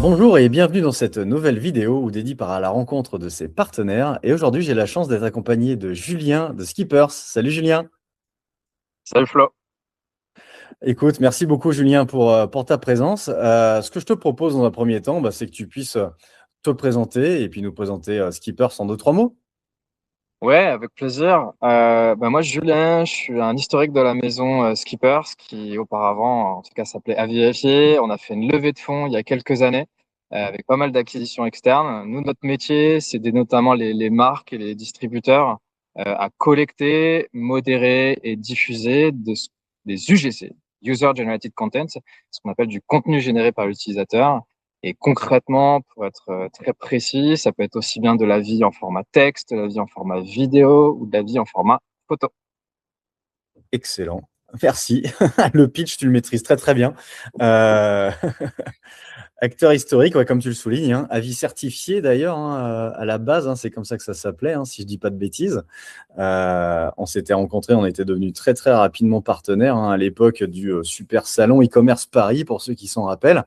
Bonjour et bienvenue dans cette nouvelle vidéo où dédiée par à la rencontre de ses partenaires. Et aujourd'hui, j'ai la chance d'être accompagné de Julien de Skippers. Salut Julien. Salut Flo. Écoute, merci beaucoup Julien pour ta présence. Ce que je te propose dans un premier temps, c'est que tu puisses te présenter et puis nous présenter Skippers en deux, trois mots. Ouais, avec plaisir. Moi, Julien, je suis un historique de la maison Skippers, qui auparavant, en tout cas, s'appelait Aviafier. On a fait une levée de fonds il y a quelques années, avec pas mal d'acquisitions externes. Nous, notre métier, c'est d'aider notamment les marques et les distributeurs à collecter, modérer et diffuser des UGC, User Generated Content, ce qu'on appelle du contenu généré par l'utilisateur. Et concrètement, pour être très précis, ça peut être aussi bien de la vie en format texte, de la vie en format vidéo ou de la vie en format photo. Excellent. Merci. Le pitch, tu le maîtrises très très bien. Euh, Acteur historique, ouais, comme tu le soulignes, hein, avis certifié d'ailleurs, hein, à la base, hein, c'est comme ça que ça s'appelait, hein, si je dis pas de bêtises. On s'était rencontrés, on était devenus très très rapidement partenaires, hein, à l'époque du super salon e-commerce Paris, pour ceux qui s'en rappellent.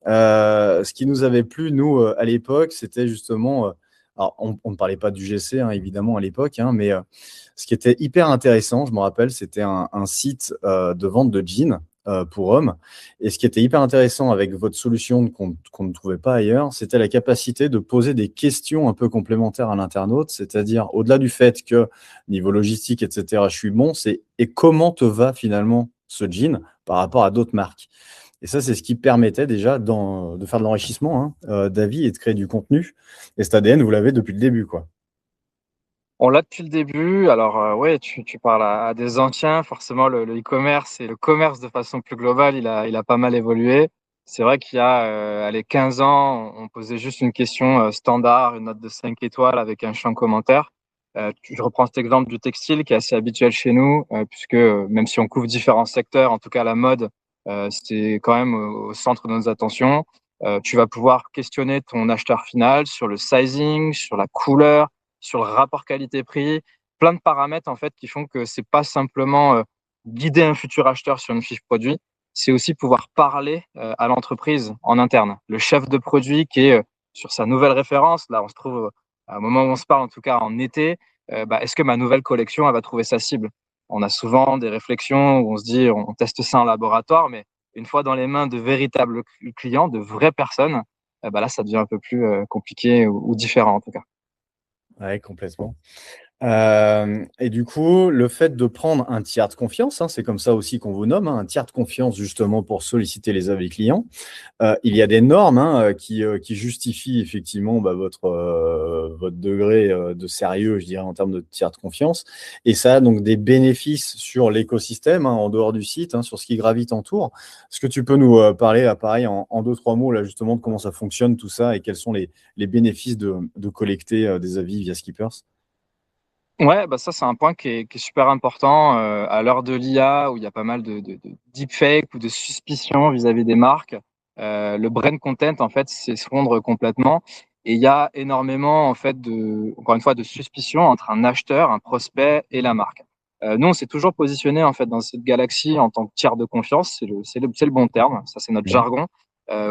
Ce qui nous avait plu, nous, à l'époque, c'était justement, alors on ne parlait pas du GC, hein, évidemment, à l'époque, hein, mais ce qui était hyper intéressant, je me rappelle, c'était un site de vente de jeans pour hommes. Et ce qui était hyper intéressant avec votre solution qu'on ne trouvait pas ailleurs, c'était la capacité de poser des questions un peu complémentaires à l'internaute, c'est-à-dire au-delà du fait que niveau logistique, etc., je suis bon, c'est et comment te va finalement ce jean par rapport à d'autres marques. Et ça, c'est ce qui permettait déjà de faire de l'enrichissement, hein, d'avis et de créer du contenu. Et cet ADN, vous l'avez depuis le début, quoi. On l'a depuis le début. Alors, ouais, tu parles à des anciens. Forcément, le e-commerce et le commerce de façon plus globale, il a pas mal évolué. C'est vrai qu'il y a allez, 15 ans, on posait juste une question standard, une note de 5 étoiles avec un champ commentaire. Je reprends cet exemple du textile qui est assez habituel chez nous, puisque même si on couvre différents secteurs, en tout cas la mode, c'est quand même au centre de nos attentions. Tu vas pouvoir questionner ton acheteur final sur le sizing, sur la couleur, sur le rapport qualité-prix, plein de paramètres en fait qui font que c'est pas simplement guider un futur acheteur sur une fiche produit, c'est aussi pouvoir parler à l'entreprise en interne. Le chef de produit qui est sur sa nouvelle référence, là on se trouve à un moment où on se parle, en tout cas en été, est-ce que ma nouvelle collection elle va trouver sa cible? On a souvent des réflexions où on se dit on teste ça en laboratoire, mais une fois dans les mains de véritables clients, de vraies personnes, là ça devient un peu plus compliqué ou différent en tout cas. Ouais, complètement. Et du coup, le fait de prendre un tiers de confiance, hein, c'est comme ça aussi qu'on vous nomme, hein, un tiers de confiance justement pour solliciter les avis clients. Il y a des normes, hein, qui justifient effectivement votre degré de sérieux, je dirais, en termes de tiers de confiance. Et ça a donc des bénéfices sur l'écosystème, hein, en dehors du site, hein, sur ce qui gravite autour. Est-ce que tu peux nous parler, là, pareil, en deux, trois mots, là, justement, de comment ça fonctionne, tout ça, et quels sont les bénéfices de collecter des avis via Skippers? Ouais, ça, c'est un point qui est super important à l'heure de l'IA où il y a pas mal de deepfake ou de suspicions vis-à-vis des marques. Le brand content, en fait, s'effondre complètement. Et il y a énormément, en fait, encore une fois, de suspicions entre un acheteur, un prospect et la marque. Nous, on s'est toujours positionné, en fait, dans cette galaxie en tant que tiers de confiance. C'est le bon terme. Ça, c'est notre Ouais. jargon.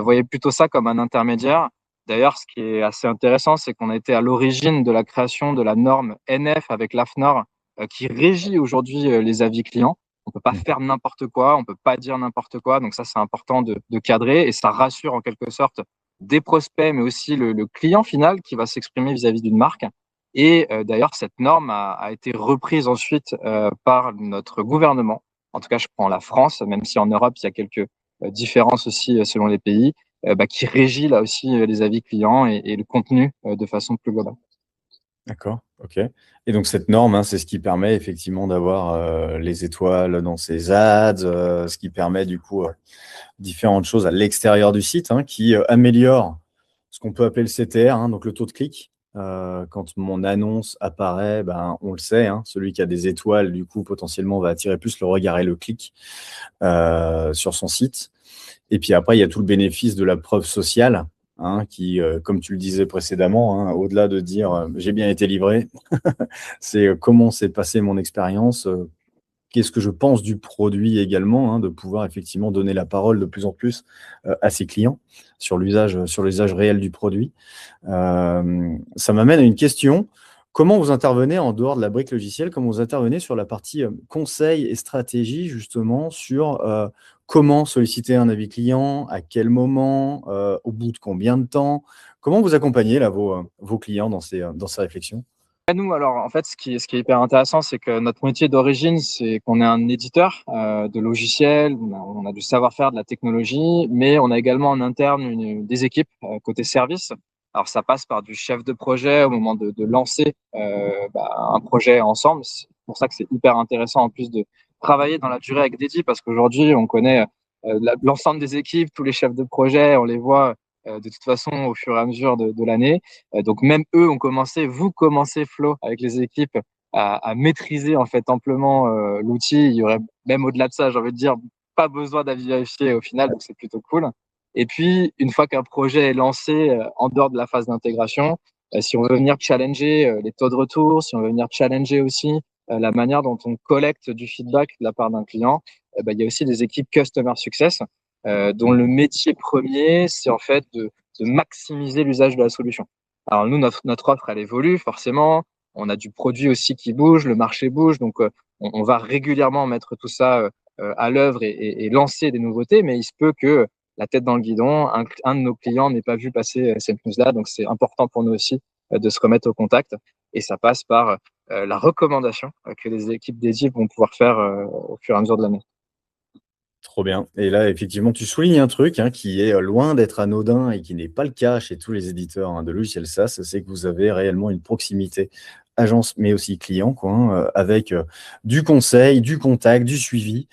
Voyez plutôt ça comme un intermédiaire. D'ailleurs, ce qui est assez intéressant, c'est qu'on a été à l'origine de la création de la norme NF avec l'AFNOR, qui régit aujourd'hui les avis clients. On ne peut pas Mm. faire n'importe quoi, on ne peut pas dire n'importe quoi. Donc ça, c'est important de cadrer et ça rassure en quelque sorte des prospects, mais aussi le client final qui va s'exprimer vis-à-vis d'une marque. Et d'ailleurs, cette norme a été reprise ensuite par notre gouvernement. En tout cas, je prends la France, même si en Europe, il y a quelques différences aussi selon les pays qui régit là aussi les avis clients et le contenu de façon plus globale. D'accord, OK. Et donc cette norme, hein, c'est ce qui permet effectivement d'avoir, les étoiles dans ses ads, ce qui permet du coup, différentes choses à l'extérieur du site, hein, qui, améliorent ce qu'on peut appeler le CTR, hein, donc le taux de clic. Quand mon annonce apparaît, on le sait, hein, celui qui a des étoiles, du coup, potentiellement, va attirer plus le regard et le clic, sur son site. Et puis après, il y a tout le bénéfice de la preuve sociale, hein, qui, comme tu le disais précédemment, hein, au-delà de dire, «J'ai bien été livré», c'est, comment s'est passée mon expérience, qu'est-ce que je pense du produit également, hein, de pouvoir effectivement donner la parole de plus en plus à ses clients sur l'usage réel du produit. Ça m'amène à une question. Comment vous intervenez en dehors de la brique logicielle? Comment vous intervenez sur la partie conseil et stratégie, justement, sur comment solliciter un avis client, à quel moment, au bout de combien de temps? Comment vous accompagnez là, vos clients dans ces réflexions? Nous, alors, en fait, ce qui est hyper intéressant, c'est que notre métier d'origine, c'est qu'on est un éditeur de logiciels, on a du savoir-faire, de la technologie, mais on a également en interne des équipes côté service. Alors, ça passe par du chef de projet au moment de lancer un projet ensemble. C'est pour ça que c'est hyper intéressant, en plus, de travailler dans la durée avec Dédi, parce qu'aujourd'hui, on connaît l'ensemble des équipes, tous les chefs de projet, on les voit de toute façon au fur et à mesure de l'année. Donc même eux ont commencé, vous commencez Flo avec les équipes à maîtriser en fait amplement l'outil. Il y aurait même au-delà de ça, j'ai envie de dire, pas besoin d'avis vérifié au final, donc c'est plutôt cool. Et puis une fois qu'un projet est lancé en dehors de la phase d'intégration, si on veut venir challenger les taux de retour, si on veut venir challenger aussi la manière dont on collecte du feedback de la part d'un client, il y a aussi des équipes Customer Success dont le métier premier, c'est en fait de maximiser l'usage de la solution. Alors nous, notre offre, elle évolue forcément. On a du produit aussi qui bouge, le marché bouge, donc on va régulièrement mettre tout ça à l'œuvre et lancer des nouveautés, mais il se peut que la tête dans le guidon, un de nos clients n'ait pas vu passer cette news-là, donc c'est important pour nous aussi de se remettre au contact, et ça passe par la recommandation que les équipes dédiées vont pouvoir faire au fur et à mesure de l'année. Trop bien. Et là, effectivement, tu soulignes un truc, hein, qui est loin d'être anodin et qui n'est pas le cas chez tous les éditeurs, hein, de logiciels SaaS, c'est que vous avez réellement une proximité agence, mais aussi client, quoi, hein, avec du conseil, du contact, du suivi.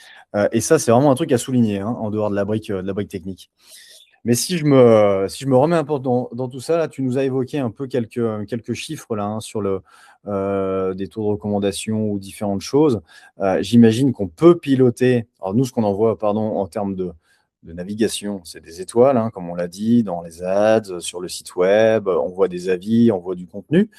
Et ça, c'est vraiment un truc à souligner, hein, en dehors de la brique technique. Mais si je me remets un peu dans tout ça, là, tu nous as évoqué un peu quelques chiffres là, hein, sur des taux de recommandation ou différentes choses. J'imagine qu'on peut piloter. Alors nous, ce qu'on envoie, pardon, en termes de navigation, c'est des étoiles, hein, comme on l'a dit, dans les ads, sur le site web, on voit des avis, on voit du contenu.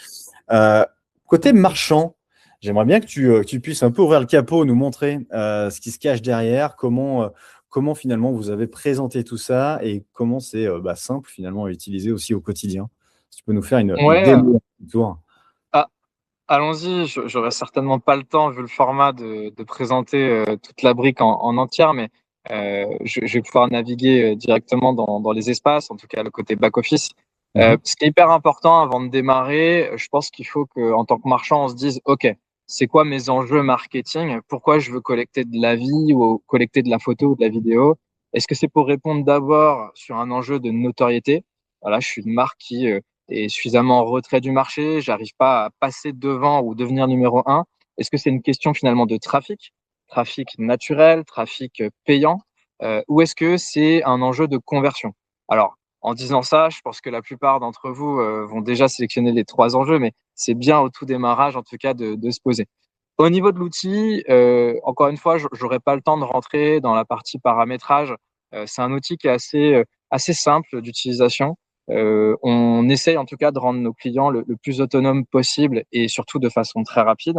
Euh, Côté marchand, j'aimerais bien que tu puisses un peu ouvrir le capot, nous montrer ce qui se cache derrière, comment finalement vous avez présenté tout ça et comment c'est simple finalement à utiliser aussi au quotidien. Si tu peux nous faire une Ouais, démo autour. ah, allons-y. J'aurais certainement pas le temps, vu le format, de présenter toute la brique en entière, mais je vais pouvoir naviguer directement dans les espaces, en tout cas le côté back-office. Mhm. Ce qui est hyper important avant de démarrer, je pense qu'il faut qu'en tant que marchand, on se dise, OK, c'est quoi mes enjeux marketing? Pourquoi je veux collecter de l'avis ou collecter de la photo ou de la vidéo? Est-ce que c'est pour répondre d'abord sur un enjeu de notoriété? Voilà, je suis une marque qui est suffisamment en retrait du marché, j'arrive pas à passer devant ou devenir numéro un. Est-ce que c'est une question finalement de trafic, trafic naturel, trafic payant, ou est-ce que c'est un enjeu de conversion? Alors, en disant ça, je pense que la plupart d'entre vous vont déjà sélectionner les trois enjeux, mais c'est bien au tout démarrage, en tout cas, de se poser. Au niveau de l'outil, encore une fois, j'aurais pas le temps de rentrer dans la partie paramétrage. C'est un outil qui est assez simple d'utilisation. On essaye en tout cas de rendre nos clients le plus autonome possible et surtout de façon très rapide.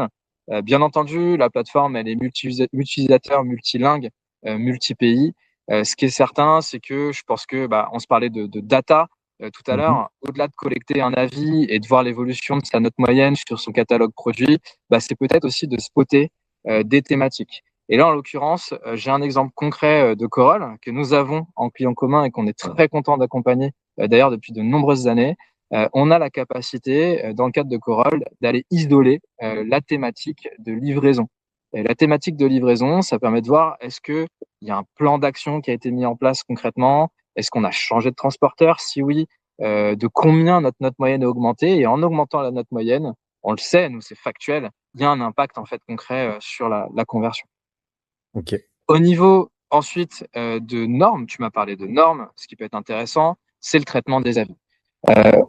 Bien entendu, la plateforme, elle est multi-utilisateur, multilingue, multi-pays. Ce qui est certain, c'est que je pense que on se parlait de data tout à Mhm. l'heure. Au-delà de collecter un avis et de voir l'évolution de sa note moyenne sur son catalogue produit, c'est peut-être aussi de spotter des thématiques. Et là, en l'occurrence, j'ai un exemple concret de Corolle que nous avons en client commun et qu'on est très content d'accompagner d'ailleurs depuis de nombreuses années. On a la capacité, dans le cadre de Corolle, d'aller isoler la thématique de livraison. Et la thématique de livraison, ça permet de voir est-ce qu'il y a un plan d'action qui a été mis en place concrètement? Est-ce qu'on a changé de transporteur? Si oui, de combien notre note moyenne a augmenté? Et en augmentant la note moyenne, on le sait, nous c'est factuel, il y a un impact en fait concret sur la conversion. Ok. Au niveau ensuite de normes, tu m'as parlé de normes, ce qui peut être intéressant, c'est le traitement des avis.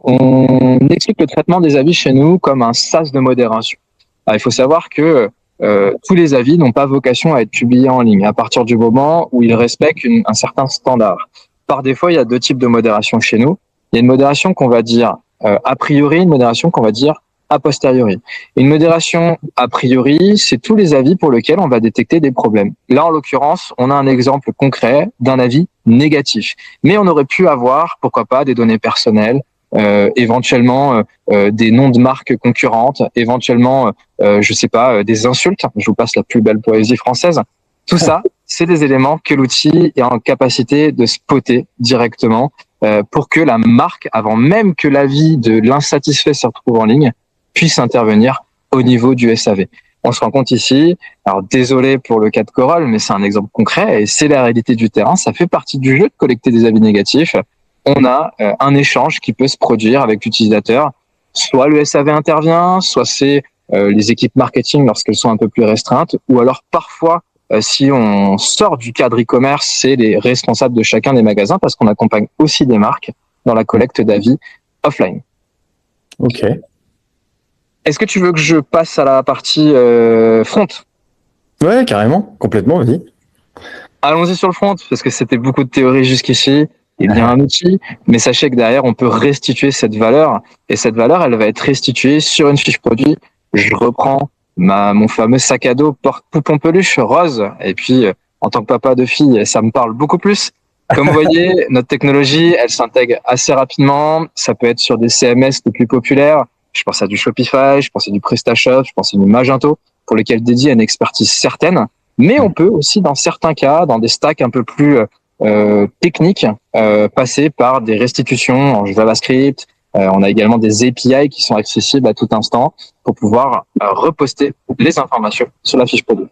On explique le traitement des avis chez nous comme un sas de modération. Alors, il faut savoir que tous les avis n'ont pas vocation à être publiés en ligne à partir du moment où ils respectent un certain standard. Par défaut, il y a deux types de modération chez nous. Il y a une modération qu'on va dire a priori, une modération qu'on va dire a posteriori. Une modération a priori, c'est tous les avis pour lesquels on va détecter des problèmes. Là, en l'occurrence, on a un exemple concret d'un avis négatif. Mais on aurait pu avoir, pourquoi pas, des données personnelles, éventuellement des noms de marques concurrentes, éventuellement, je sais pas, des insultes. Je vous passe la plus belle poésie française. Tout ça, c'est des éléments que l'outil est en capacité de spotter directement pour que la marque, avant même que l'avis de l'insatisfait se retrouve en ligne, puisse intervenir au niveau du SAV. On se rend compte ici, alors désolé pour le cas de Corolle, mais c'est un exemple concret et c'est la réalité du terrain. Ça fait partie du jeu de collecter des avis négatifs. On a un échange qui peut se produire avec l'utilisateur. Soit le SAV intervient, soit c'est les équipes marketing lorsqu'elles sont un peu plus restreintes, ou alors parfois, si on sort du cadre e-commerce, c'est les responsables de chacun des magasins parce qu'on accompagne aussi des marques dans la collecte d'avis offline. Ok. Est-ce que tu veux que je passe à la partie front? Ouais, carrément, complètement, vas-y. Allons-y sur le front, parce que c'était beaucoup de théorie jusqu'ici. Il y a un outil, mais sachez que derrière, on peut restituer cette valeur. Et cette valeur, elle va être restituée sur une fiche produit. Je reprends mon fameux sac à dos poupon peluche rose. Et puis, en tant que papa de fille, ça me parle beaucoup plus. Comme vous voyez, notre technologie, elle s'intègre assez rapidement. Ça peut être sur des CMS les plus populaires. Je pense à du Shopify, je pense à du PrestaShop, je pense à du Magento, pour lesquels dédie une expertise certaine. Mais on peut aussi, dans certains cas, dans des stacks un peu plus techniques, passer par des restitutions en JavaScript. On a également des API qui sont accessibles à tout instant pour pouvoir reposter les informations sur la fiche produit.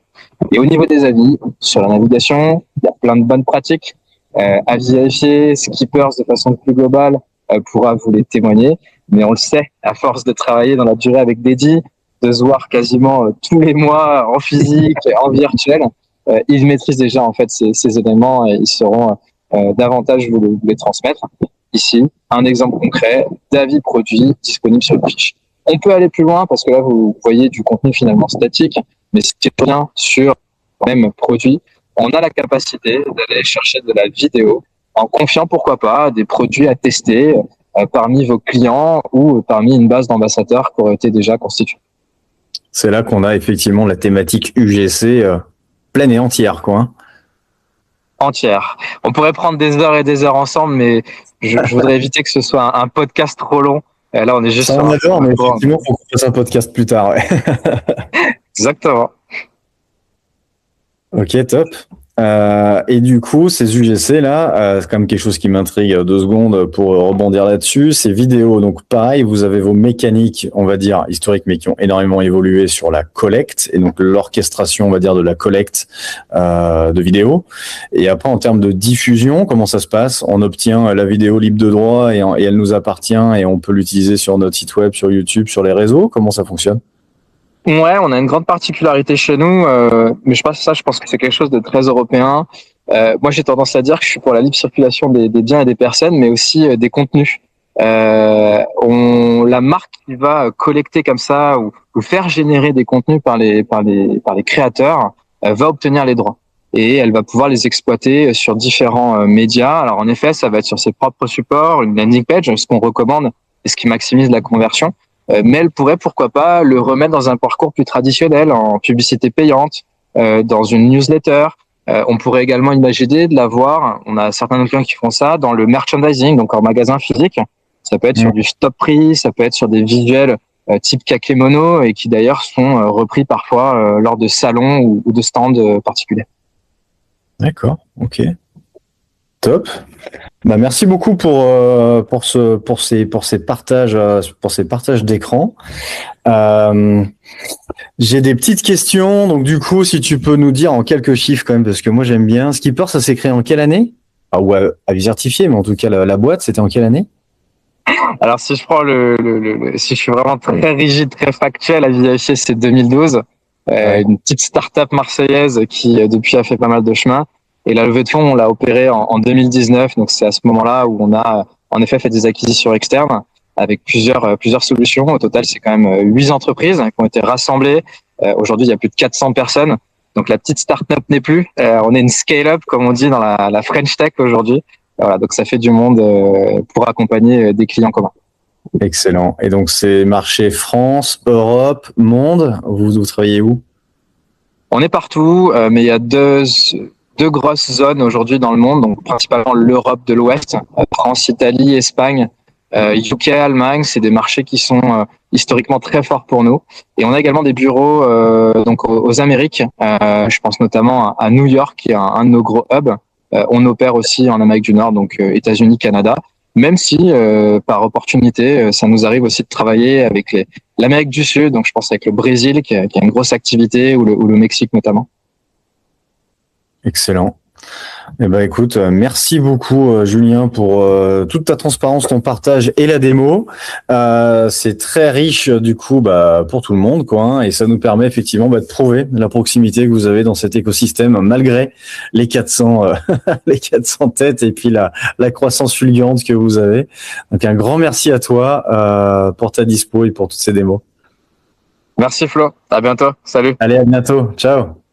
Et au niveau des avis, sur la navigation, il y a plein de bonnes pratiques. Avis vérifiés, skippers de façon plus globale pourra vous les témoigner. Mais on le sait, à force de travailler dans la durée avec Dédi, de se voir quasiment tous les mois en physique, en virtuel, ils maîtrisent déjà en fait ces éléments et ils sauront davantage vous les transmettre. Ici, un exemple concret d'avis produit disponible sur une fiche. On peut aller plus loin parce que là, vous voyez du contenu finalement statique, mais si c'est rien sur le même produit, on a la capacité d'aller chercher de la vidéo en confiant, pourquoi pas, des produits à tester parmi vos clients ou parmi une base d'ambassadeurs qui aurait été déjà constituée. C'est là qu'on a effectivement la thématique UGC pleine et entière, quoi. Hein. Entière. On pourrait prendre des heures et des heures ensemble, mais je voudrais éviter que ce soit un podcast trop long. Et là, on est juste ça, on adore, mais effectivement, il faut qu'on fasse un podcast plus tard. Ouais. Exactement. Ok, top. Et du coup, ces UGC là, c'est quand même quelque chose qui m'intrigue 2 secondes pour rebondir là-dessus. Ces vidéos, donc pareil, vous avez vos mécaniques, on va dire historiques, mais qui ont énormément évolué sur la collecte et donc l'orchestration, on va dire, de la collecte de vidéos. Et après, en termes de diffusion, comment ça se passe? On obtient la vidéo libre de droit et elle nous appartient et on peut l'utiliser sur notre site web, sur YouTube, sur les réseaux. Comment ça fonctionne? Ouais, on a une grande particularité chez nous, mais je pense que c'est quelque chose de très européen. Moi, j'ai tendance à dire que je suis pour la libre circulation des biens et des personnes, mais aussi des contenus. La marque qui va collecter comme ça ou faire générer des contenus par les créateurs va obtenir les droits et elle va pouvoir les exploiter sur différents médias. Alors en effet, ça va être sur ses propres supports, une landing page, ce qu'on recommande et ce qui maximise la conversion. Mais elle pourrait, pourquoi pas, le remettre dans un parcours plus traditionnel, en publicité payante, dans une newsletter. On pourrait également imaginer de l'avoir, on a certains de nos clients qui font ça, dans le merchandising, donc en magasin physique. Ça peut être sur du stop prix, ça peut être sur des visuels type kakémono et qui d'ailleurs sont repris parfois lors de salons ou de stands particuliers. D'accord, ok. Top. Bah, merci beaucoup pour ces partages d'écran. J'ai des petites questions, donc du coup, si tu peux nous dire en quelques chiffres quand même, parce que moi j'aime bien. Skipper, ça s'est créé en quelle année? Ah ouais, avis certifié, mais en tout cas la boîte, c'était en quelle année? Alors si je prends si je suis vraiment très rigide, très factuel, à vérifier, c'est 2012. Une petite start-up marseillaise qui depuis a fait pas mal de chemin. Et la levée de fonds, on l'a opérée en 2019. Donc c'est à ce moment-là où on a en effet fait des acquisitions externes avec plusieurs solutions. Au total, c'est quand même 8 entreprises qui ont été rassemblées. Aujourd'hui, il y a plus de 400 personnes. Donc la petite start-up n'est plus. On est une scale-up, comme on dit dans la French Tech aujourd'hui. Voilà, donc ça fait du monde pour accompagner des clients communs. Excellent. Et donc, c'est marché France, Europe, monde. Vous travaillez où? On est partout, mais il y a deux grosses zones aujourd'hui dans le monde, donc principalement l'Europe de l'Ouest, France, Italie, Espagne, UK, Allemagne, c'est des marchés qui sont historiquement très forts pour nous. Et on a également des bureaux donc aux Amériques, je pense notamment à New York, qui est un de nos gros hubs. On opère aussi en Amérique du Nord, donc États-Unis, Canada, même si par opportunité, ça nous arrive aussi de travailler avec l'Amérique du Sud, donc je pense avec le Brésil qui a une grosse activité, ou le Mexique notamment. Excellent. Eh ben, écoute, merci beaucoup, Julien, pour toute ta transparence, ton partage et la démo. C'est très riche, du coup, pour tout le monde, quoi, hein, et ça nous permet effectivement de prouver la proximité que vous avez dans cet écosystème, malgré les 400, les 400 têtes et puis la croissance fulgurante que vous avez. Donc, un grand merci à toi pour ta dispo et pour toutes ces démos. Merci Flo, à bientôt, salut. Allez, à bientôt. Ciao.